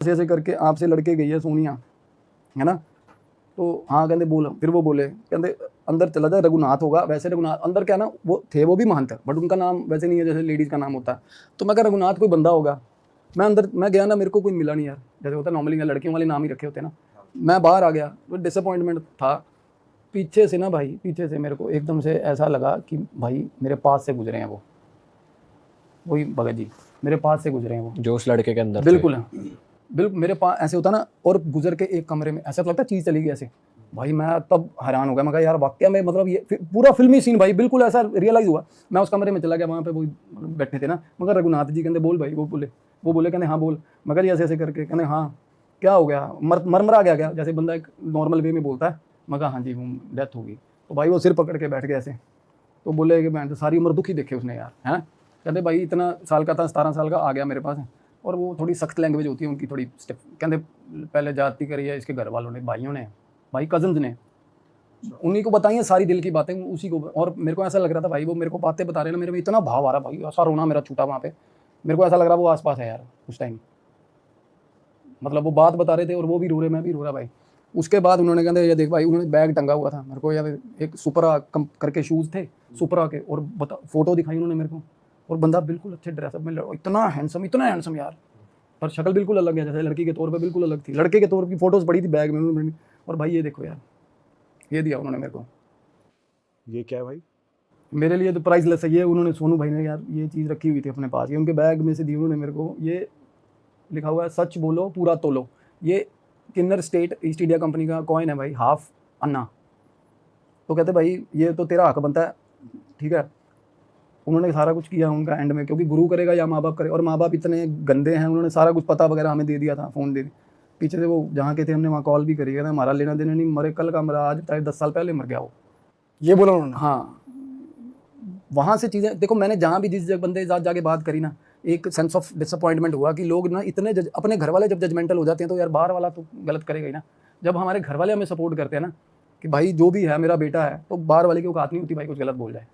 ऐसे ऐसे करके आपसे लड़के गई है सोनिया, है ना। तो हाँ कहते बोल, फिर वो बोले कहते अंदर चला जाए, रघुनाथ होगा। वैसे रघुनाथ अंदर क्या ना, वो थे वो भी महंत, बट उनका नाम वैसे नहीं है जैसे लेडीज़ का नाम होता है। तो मैं कहा रघुनाथ कोई बंदा होगा। मैं अंदर मैं गया ना, मेरे को कोई मिला नहीं यार, जैसे होता है नॉर्मली लड़कियों वाले नाम ही रखे होते हैं ना। मैं बाहर आ गया, तो डिसअपॉइंटमेंट था। पीछे से ना भाई, पीछे से मेरे को एकदम से ऐसा लगा कि भाई मेरे पास से गुजरे हैं वो, वही भगत जी मेरे पास से गुजरे हैं वो, जो उस लड़के के अंदर थे। बिल्कुल बिल्कुल मेरे पास ऐसे होता ना। और गुजर के एक कमरे में ऐसा तो लगता है चीज़ चली गई ऐसे। भाई मैं तब हैरान हो गया, मैं कहा यार वाकया में मतलब ये पूरा फिल्मी सीन भाई, बिल्कुल ऐसा रियलाइज हुआ। मैं उस कमरे में चला गया, वहाँ पे वो बैठे थे ना। मगर रघुनाथ जी कहते बोल भाई, वो बोले कहते हाँ बोल। मगर ऐसे ऐसे करके कहते हाँ क्या हो गया, मरमरा गया क्या, जैसे बंदा एक नॉर्मल वे में बोलता है। मगर हाँ जी वो डेथ होगी। तो भाई वो सिर पकड़ के बैठ गए ऐसे। तो बोले कि मैं तो सारी उम्र दुखी देखे उसने यार, है। कहते भाई इतना साल का था, 17 साल का, आ गया मेरे पास। और वो थोड़ी सख्त लैंग्वेज होती है उनकी, थोड़ी स्टेप। कहते पहले जाति करी है इसके घर वालों ने, भाइयों ने, भाई कजन्स ने, उन्हीं को बताई हैं सारी दिल की बातें उसी को। और मेरे को ऐसा लग रहा था भाई, वो मेरे को बातें बता रहे ना, मेरे में इतना भाव आ रहा भाई, ऐसा रोना मेरा छूटा वहाँ पे। मेरे को ऐसा लग रहा वो आसपास है यार उस टाइम। मतलब वो बात बता रहे थे और वो भी रो रहे, मैं भी रो रहा भाई। उसके बाद उन्होंने कहते ये देख भाई, उन्होंने बैग टंगा हुआ था मेरे को यार, एक सुपरा करके शूज़ थे सुपरा के, और बता फोटो दिखाई उन्होंने मेरे को। और बंदा बिल्कुल अच्छे ड्रेसअप में, इतना हैंडसम यार। पर शक्ल बिल्कुल अलग है, जैसे लड़की के तौर पे बिल्कुल अलग थी। लड़के के तौर की फोटोज़ पड़ी थी बैग में उन्होंने। और भाई ये देखो यार, ये दिया उन्होंने मेरे को। ये क्या है भाई? मेरे लिए तो प्राइसलेस है ये। उन्होंने, सोनू भाई ने यार ये चीज़ रखी हुई थी अपने पास, ये उनके बैग में से दी उन्होंने मेरे को। ये लिखा हुआ है सच बोलो पूरा तोलो। ये किन्नर स्टेट ईस्ट इंडिया कंपनी का कॉइन है भाई, हाफ अन्ना। तो कहते भाई ये तो तेरा हक बनता है, ठीक है। उन्होंने सारा कुछ किया उनका एंड में, क्योंकि गुरु करेगा या माँ बाप करे। और माँ बाप इतने गंदे हैं, उन्होंने सारा कुछ पता वगैरह हमें दे दिया था, फ़ोन दे दिया। पीछे से वो जहाँ के थे हमने वहाँ कॉल भी करी, कहते हमारा लेना देना नहीं, मरे कल का मरा आज, चाहे 10 साल पहले मर गया वो। ये बोला उन्होंने? हाँ। वहाँ से चीज़ें देखो, मैंने जहाँ भी जिस जगह बंदे के साथ जाके बात करी ना, एक सेंस ऑफ डिसअपॉइंटमेंट हुआ कि लोग ना इतने अपने घर वाले जब जजमेंटल हो जाते हैं तो यार बाहर वाला तो गलत करेगा ही ना। जब हमारे घर वाले हमें सपोर्ट करते हैं ना कि भाई जो भी है मेरा बेटा है, तो बाहर वाले की औकात नहीं होती भाई कुछ गलत बोल जाए।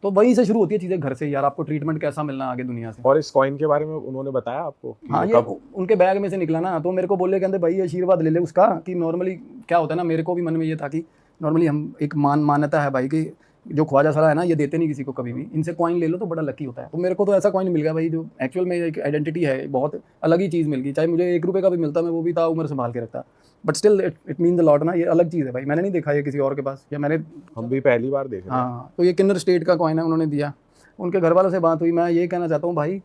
तो वहीं से शुरू होती है चीज़ें, घर से यार आपको ट्रीटमेंट कैसा मिलना आगे दुनिया से। और इस कॉइन के बारे में उन्होंने बताया आपको? हाँ, ये उनके बैग में से निकला ना, तो मेरे को बोले कहते भाई आशीर्वाद ले ले उसका। कि नॉर्मली क्या होता है ना, मेरे को भी मन में ये था कि नॉर्मली हम एक मान्यता है भाई कि जो ख्वाजा साला है ना, ये देते नहीं किसी को कभी भी, इनसे कॉइन ले लो तो बड़ा लकी होता है। तो मेरे को तो ऐसा कॉइन मिल गया भाई, जो एक्चुअल में एक आइडेंटिटी है, बहुत अलग ही चीज़ मिल गई। चाहे मुझे 1 रुपये का भी मिलता, मैं वो भी ताउम्र संभाल के रखता, but still it mean the lot ना। ये अलग चीज़ है भाई, मैंने नहीं देखा ये किसी और के पास, या मैंने, हम भी पहली बार देख रहे हैं। हाँ। तो ये किन्नर स्टेट का कॉइन है, उन्होंने दिया। उनके घर वालों से बात हुई। मैं ये कहना चाहता हूँ भाई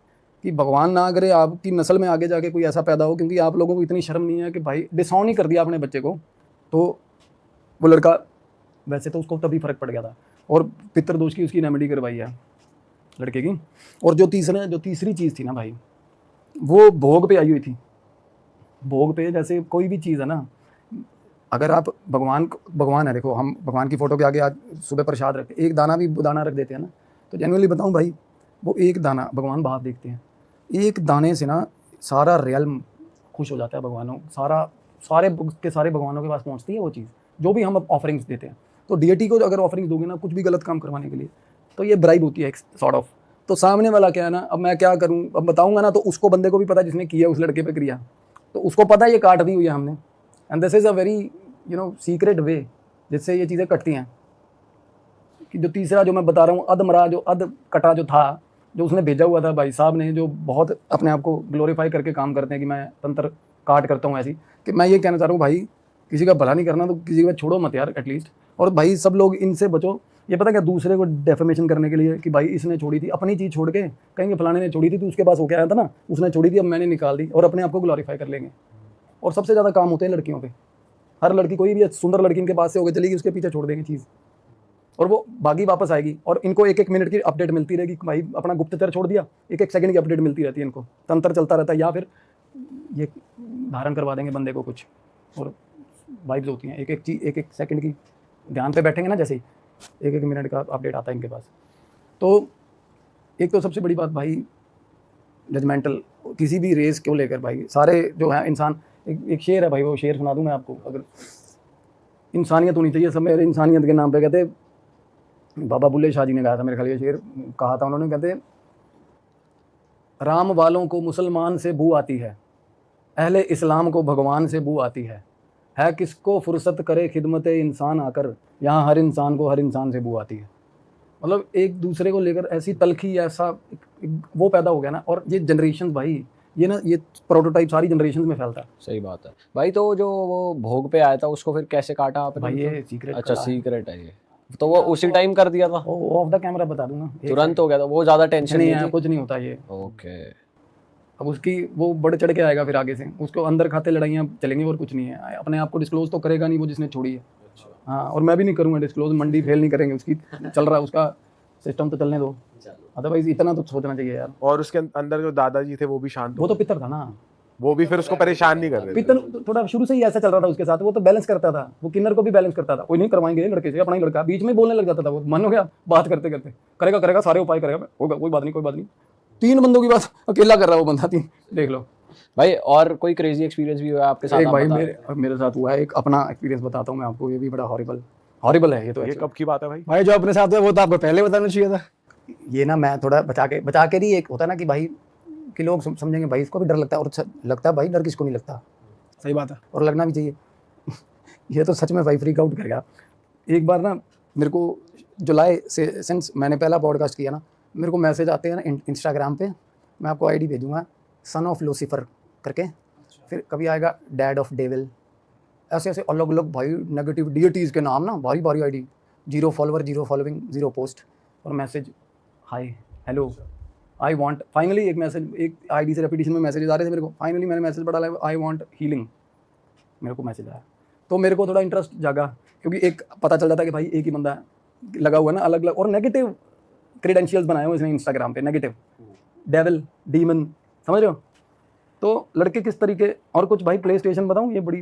कि भगवान ना करे आपकी नस्ल में आगे जाके कोई ऐसा पैदा हो, क्योंकि आप लोगों को इतनी शर्म नहीं है कि भाई डिसऑन ही कर दिया अपने बच्चे को। तो वो लड़का, वैसे तो उसको तभी फ़र्क पड़ गया था, और पितृदोष की उसकी रेमेडी करवाई है लड़के की। और जो तीसरी चीज़ थी ना भाई, वो भोग पे आई हुई थी। भोग पे जैसे कोई भी चीज़ है ना, अगर आप भगवान है, देखो हम भगवान की फ़ोटो के आगे आज सुबह प्रसाद रखते, एक दाना भी दाना रख देते हैं ना, तो जेन्युइनली बताऊं भाई, वो एक दाना भगवान भाव देखते हैं। एक दाने से ना सारा रियल्म खुश हो जाता है। भगवानों सारे भगवानों के पास पहुंचती है वो चीज़, जो भी हम ऑफरिंग्स देते हैं। तो डीएटी को अगर ऑफरिंग्स दोगे ना कुछ भी गलत काम करवाने के लिए, तो ये ब्राइब होती है एक सॉर्ट ऑफ। तो सामने वाला क्या है ना, अब मैं क्या करूँ, अब बताऊँगा ना तो उसको, बंदे को भी पता जिसने किया उस लड़के पे क्रिया, तो उसको पता है ये काट दी हुई है हमने। And this is a very secret वे जिससे ये चीज़ें कटती हैं। कि जो तीसरा जो मैं बता रहा हूँ, अधमरा जो अध कटा जो था, जो उसने भेजा हुआ था भाई साहब ने, जो बहुत अपने आप को ग्लोरीफाई करके काम करते हैं कि मैं तंत्र काट करता हूँ ऐसी, कि मैं ये कहना चाह रहा हूँ भाई, किसी का भला नहीं करना तो किसी का छोड़ो मत यार एटलीस्ट। और भाई सब लोग इनसे बचो। ये पता क्या, दूसरे को डेफेमेशन करने के लिए कि भाई इसने छोड़ी थी, अपनी चीज़ छोड़ के कहेंगे फलाने ने छोड़ी थी, तो उसके पास हो क्या आया था ना, उसने छोड़ी थी अब मैंने निकाल दी, और अपने आप को ग्लोरीफाई कर लेंगे। और सबसे ज़्यादा काम होते हैं लड़कियों पे। हर लड़की, कोई भी सुंदर लड़की इनके पास से होकर चलेगी, उसके पीछे छोड़ देंगे चीज़, और वो बागी वापस आएगी। और इनको 1-1 मिनट की अपडेट मिलती रहेगी कि भाई अपना गुप्तचर छोड़ दिया, 1-1 सेकंड की अपडेट मिलती रहती है इनको, तंत्र चलता रहता है। या फिर ये धारण करवा देंगे बंदे को कुछ, और वाइब्स होती हैं 1-1 चीज 1-1 सेकंड की, ध्यान पे बैठेंगे ना, जैसे ही 1-1 मिनट का अपडेट आता है इनके पास। तो एक तो सबसे बड़ी बात भाई, जजमेंटल किसी भी रेस को लेकर भाई, सारे जो है इंसान, एक शेर है भाई, वो शेर सुना दूं मैं आपको, अगर इंसानियत होनी चाहिए सब में। इंसानियत के नाम पे कहते, बाबा बुल्ले शाह जी ने गाया था मेरे ख्याल, ये शेर कहा था उन्होंने, कहते राम वालों को मुसलमान से बू आती है, अहले इस्लाम को भगवान से बू आती है किसको फुर्सत करे खिदमत इंसान आकर, यहाँ हर इंसान को हर इंसान से बू आती है। मतलब एक दूसरे को लेकर ऐसी तलखी, ऐसा वो पैदा हो गया ना। और ये जनरेशन भाई, ये ना, ये प्रोटोटाइप सारी जनरेशन में फैलता है। सही बात है भाई। तो जो वो भोग पे आया था उसको फिर कैसे काटा आपने? भाई ये सीक्रेट, अच्छा सीक्रेट है ये, तो वो उसी टाइम कर दिया था? ऑफ द कैमरा बता दूंगा, तुरंत हो गया था? वो ज्यादा टेंशन नहीं नहीं है, थी? कुछ नहीं होता ये। ओके। अब उसकी वो बढ़ चढ़ के आएगा फिर आगे से, उसको अंदर खाते लड़ाइयाँ चलेंगी और कुछ नहीं है। अपने आप को डिस्क्लोज तो करेगा नहीं वो जिसने छोड़ी है। हाँ, और मैं भी नहीं करूँगा डिस्क्लोज, मंडी फेल नहीं करेंगे उसकी, चल रहा है उसका सिस्टम तो चलने दो। अदरवाइज इतना तो सोचना चाहिए यार। और उसके अंदर जो दादाजी थे वो भी शांत वो तो पितर था ना, वो भी फिर उसको परेशान नहीं कर रहे थे। पितर थोड़ा शुरू से ही ऐसा चल रहा था उसके साथ। वो तो बैलेंस करता था, वो किन्नर को भी बैलेंस करता था। कोई नहीं करवाएंगे लड़के से, अपना ही लड़का, बीच में बोलने लग जाता था वो। मन हो गया बात करते करते, करेगा करेगा सारे उपाय करेगा, होगा कोई बात नहीं कोई बात नहीं। 3 बंदों की बात अकेला कर रहा है वो बंदा, 3 देख लो भाई। और कोई क्रेजी एक्सपीरियंस भी हुआ आपके साथ? एक आप भाई बता। मेरे साथ हुआ है एक अपना एक्सपीरियंस बताता हूँ मैं आपको। ये भी बड़ा हॉरिबल है ये तो। ये कब की बात है भाई? भाई जो अपने साथ हुआ वो तो आपको पहले बताना चाहिए था। ये ना मैं थोड़ा बचा के नहीं, एक होता है ना कि भाई कि लोग समझेंगे भाई इसको भी डर लगता है, और लगता है भाई डर किसको नहीं लगता। सही बात है, और लगना भी चाहिए। ये तो सच में भाई फ्रीक आउट करेगा। एक बार ना मेरे को जुलाई से सिंस मैंने पहला पॉडकास्ट किया ना, मेरे को मैसेज आते हैं ना इंस्टाग्राम पे। मैं आपको आईडी भेजूंगा, सन ऑफ लूसीफर करके, फिर कभी आएगा डैड ऑफ डेविल, ऐसे ऐसे अलग अलग भाई नेगेटिव डीटीज़ के नाम ना, भारी भारी आईडी, 0 फॉलोवर 0 फॉलोइंग 0 पोस्ट, और message hi hello I want. Finally एक मैसेज, एक आईडी से रेपिटेशन में मैसेज आ रहे थे मेरे को। फाइनली मैंने मैसेज पढ़ा, आई वांट हीलिंग, मेरे को मैसेज आया। तो मेरे को थोड़ा इंटरेस्ट जागा, क्योंकि एक पता चल जाता कि भाई एक ही बंदा लगा हुआ है ना, अलग अलग और नेगेटिव क्रेडेंशियल्स बनाए हुए इसने इंस्टाग्राम पे, नेगेटिव, डेविल, डीमन, समझ रहे हो। तो लड़के किस तरीके, और कुछ भाई प्ले स्टेशन बताऊँ, ये बड़ी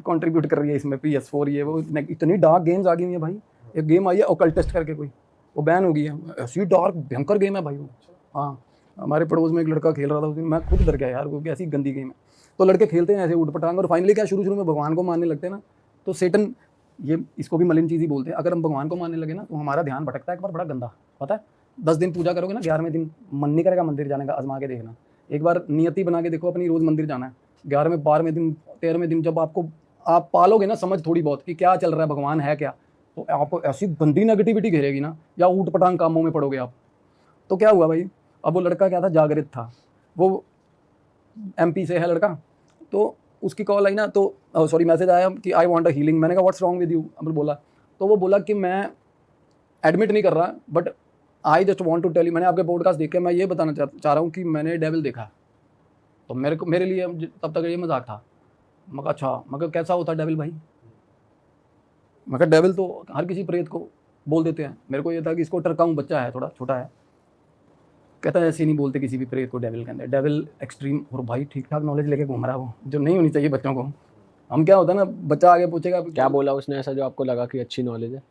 कंट्रीब्यूट कर रही है इसमें, PS4 ये वो, इतनी डार्क गेम्स आ गई हुई है भाई। एक गेम आई है ओकल्टिस्ट करके कोई, वो बैन हो गई है, ऐसी डार्क भयंकर गेम है भाई वो। हाँ, हमारे पड़ोस में एक लड़का खेल रहा था उस दिन, मैं खुद डर गया यार, वो ऐसी गंदी गेम है। तो लड़के खेलते हैं ऐसे उठ पटांग, और फाइनली क्या शुरू में भगवान को मानने लगते हैं ना, तो सेटन, ये इसको भी मलिन चीज़ ही बोलते हैं। अगर हम भगवान को मानने लगे ना तो हमारा ध्यान भटकता है एक बार, बड़ा गंदा, पता है। 10 दिन पूजा करोगे ना, 11वें दिन मन नहीं करेगा मंदिर जाने का, आजमा के देखना। एक बार नियति बना के देखो अपनी, रोज़ मंदिर जाना है। 11वें 12वें दिन 13वें दिन जब आप पालोगे ना समझ थोड़ी बहुत कि क्या चल रहा है, भगवान है क्या, तो आपको ऐसी गंदी नेगेटिविटी घेरेगी ना, या ऊट पटांग कामों में पड़ोगे आप। तो क्या हुआ भाई, अब वो लड़का क्या था, जागृत था, वो MP से है लड़का। तो उसकी कॉल आई ना, तो सॉरी मैसेज आया कि आई वांट अ हीलिंग। मैंने कहा व्हाट्स रॉन्ग विद यू, अब बोला, तो वो बोला कि मैं एडमिट नहीं कर रहा, but I just want to tell you, मैंने आपके पॉडकास्ट देख के मैं ये बताना चाह रहा हूँ कि मैंने डेविल देखा। तो मेरे लिए तब तक ये मजाक था। मैं कहा अच्छा, मैं कहा कैसा होता डेविल भाई। मैं कहा डेविल तो हर किसी प्रेत को बोल देते हैं। मेरे को ये था कि इसको टरकाऊँ, बच्चा है थोड़ा छोटा है। कहता है ऐसे नहीं बोलते किसी भी प्रेत को डेविल के अंदर, डेविल एक्सट्रीम। और भाई ठीक ठाक नॉलेज लेके घूम रहा है वो, जो नहीं होनी चाहिए बच्चों को। हम क्या होता है ना, बच्चा आगे पूछेगा क्या बोला उसने ऐसा जो आपको लगा कि अच्छी नॉलेज है?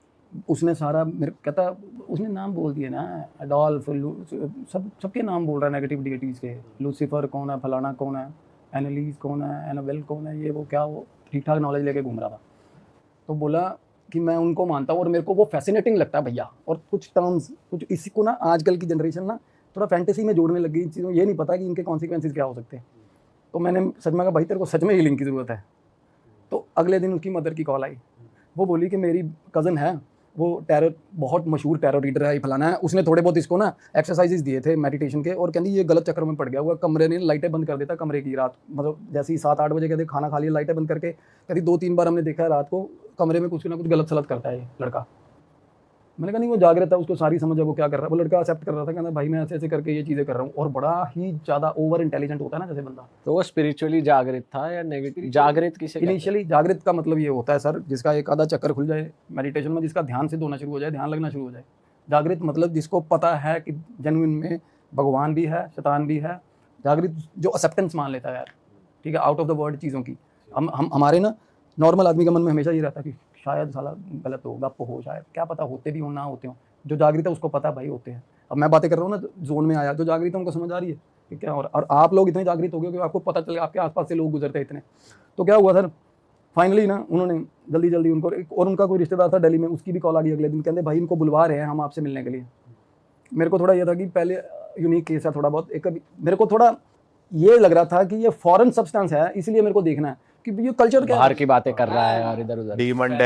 उसने सारा मेरे कहता, उसने नाम बोल दिए ना, एडोल्फ, सबके नाम बोल रहा है नेगेटिव डीटीज़ के। लूसीफर कौन है, फलाना कौन है, एनालिस कौन है, एनाबेल कौन है, ये वो क्या, वो ठीक ठाक नॉलेज लेके घूम रहा था। तो बोला कि मैं उनको मानता हूँ और मेरे को वो फैसिनेटिंग लगता है भैया। और कुछ टर्म्स, कुछ इसी को ना आजकल की जनरेशन ना थोड़ा फैंटेसी में जोड़ने लग गई चीज़ों, ये नहीं पता कि इनके कॉन्सिक्वेंसेस क्या हो सकते हैं। तो मैंने सच में कहा भाई तेरे को सच में हीलिंग की ज़रूरत है। तो अगले दिन उसकी मदर की कॉल आई, वो बोली कि मेरी कज़न है, वो बहुत मशहूर टैरो रीडर है, फलाना है, उसने थोड़े बहुत इसको ना एक्सरसाइजेज दिए थे मेडिटेशन के, और कहती ये गलत चक्कर में पड़ गया हुआ, कमरे ने लाइटें बंद कर देता कमरे की रात, मतलब जैसे ही 7-8 बजे कहते खाना खा लिया लाइटें बंद करके, कहती 2-3 बार हमने देखा है रात को कमरे में कुछ ना कुछ गलत सलत करता है ये लड़का। मैंने कहा नहीं वो जागृत है, उसको सारी समझ है वो क्या कर रहा है। वो लड़का एक्सेप्ट कर रहा था, कहना भाई मैं ऐसे ऐसे करके ये चीज़ें कर रहा हूँ, और बड़ा ही ज़्यादा ओवर इंटेलिजेंट होता है ना जैसे बंदा। तो वो स्पिरिचुअली जागृत था या नेगेटिव जागृत किसे कहते हैं? इनिशियली जागृत का मतलब ये होता है सर, जिसका एक आधा चक्कर खुल जाए मेडिटेशन में, जिसका ध्यान सिद्ध होना शुरू हो जाए, ध्यान लगना शुरू हो जाए। जागृत मतलब जिसको पता है कि जेन्युइन में भगवान भी है, शैतान भी है। जागृत जो एक्सेप्टेंस मान लेता है यार, ठीक है, आउट ऑफ द वर्ल्ड चीज़ों की। हम हमारे ना नॉर्मल आदमी के मन में हमेशा ये रहता है कि शायद साला गलत हो, गप हो, शायद क्या पता होते भी हो ना होते हो। जो जागृत है उसको पता भाई होते हैं। अब मैं बातें कर रहा हूँ ना, जोन में आया, जो जागृत है उनको समझ आ रही है कि क्या हो रहा है। और आप लोग इतने जागृत हो गए कि आपको पता चले, आपके आसपास से लोग गुजरते हैं इतने। तो क्या हुआ सर, फाइनली ना उन्होंने जल्दी उनको, और उनका कोई रिश्तेदार था दिल्ली में, उसकी भी कॉल आ गई अगले दिन, कहते भाई इनको बुलवा रहे हैं हम आपसे मिलने के लिए। मेरे को थोड़ा ये था कि पहले यूनिक केस है थोड़ा बहुत, एक मेरे को थोड़ा ये लग रहा था कि ये फॉरेन सब्सटेंस है, इसलिए मेरे को देखना है कि ये कल्चर क्या है। बाहर की बातें कर रहा है और इधर उधर डीमन